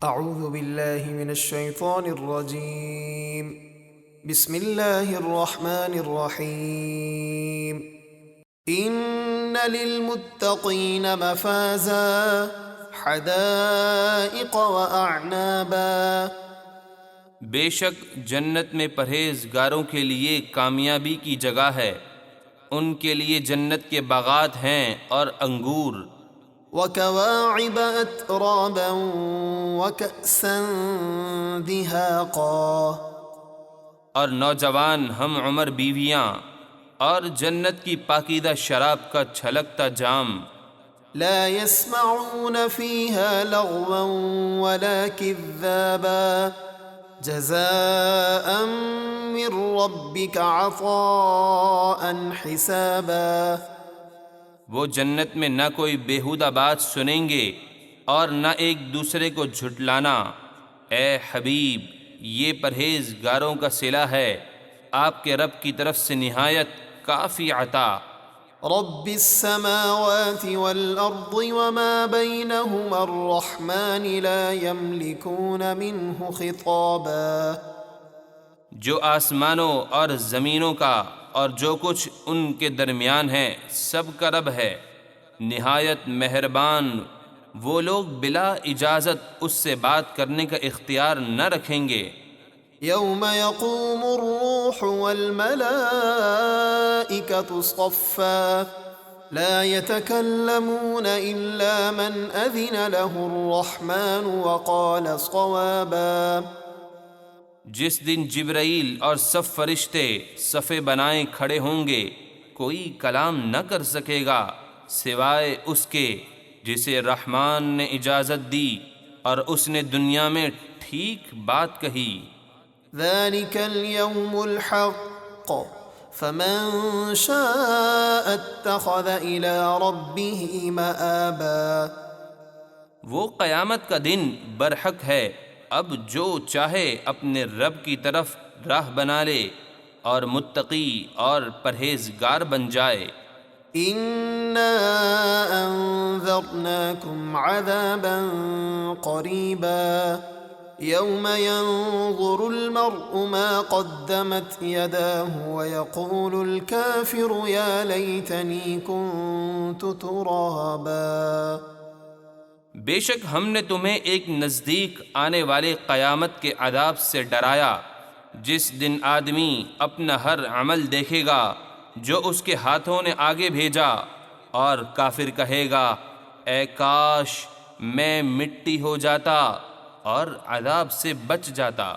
اعوذ باللہ من الشیطان الرجیم بسم اللہ الرحمن الرحیم ان للمتقین مفازا حدائق واعنابا، بے شک جنت میں پرہیزگاروں کے لیے کامیابی کی جگہ ہے، ان کے لیے جنت کے باغات ہیں اور انگور، وکواعب اترابا وکأسا دہاقا، اور نوجوان ہم عمر بیویاں، اور جنت کی پاکیزہ شراب کا چھلکتا جام، لا يسمعون فيها لغوا ولا كذابا جزاء من ربك عطاء حسابا۔ وہ جنت میں نہ کوئی بیہودہ بات سنیں گے اور نہ ایک دوسرے کو جھٹلانا۔ اے حبیب، یہ پرہیزگاروں کا صلہ ہے آپ کے رب کی طرف سے نہایت کافی عطا۔ رب السماوات والأرض وما بينهما الرحمن لا يملكون منه خطابا۔ جو آسمانوں اور زمینوں کا اور جو کچھ ان کے درمیان ہے سب کا رب ہے، نہایت مہربان۔ وہ لوگ بلا اجازت اس سے بات کرنے کا اختیار نہ رکھیں گے۔ يوم يقوم الروح والملائكة صفا لا يتكلمون إلا من أذن له الرحمن وقال صوابا۔ جس دن جبرائیل اور سب فرشتے صفے بنائے کھڑے ہوں گے، کوئی کلام نہ کر سکے گا سوائے اس کے جسے رحمان نے اجازت دی اور اس نے دنیا میں ٹھیک بات کہی۔ ذلك اليوم الحق فمن شاء اتخذ إلى ربه مآبا۔ وہ قیامت کا دن برحق ہے، اب جو چاہے اپنے رب کی طرف راہ بنا لے اور متقی اور پرہیزگار بن جائے۔ إنا أنذرناكم عذابا قريبا يوم ينظر المرء ما قدمت يداه ويقول الكافر يا ليتني كنت ترابا۔ بے شک ہم نے تمہیں ایک نزدیک آنے والے قیامت کے عذاب سے ڈرایا، جس دن آدمی اپنا ہر عمل دیکھے گا جو اس کے ہاتھوں نے آگے بھیجا، اور کافر کہے گا اے کاش میں مٹی ہو جاتا اور عذاب سے بچ جاتا۔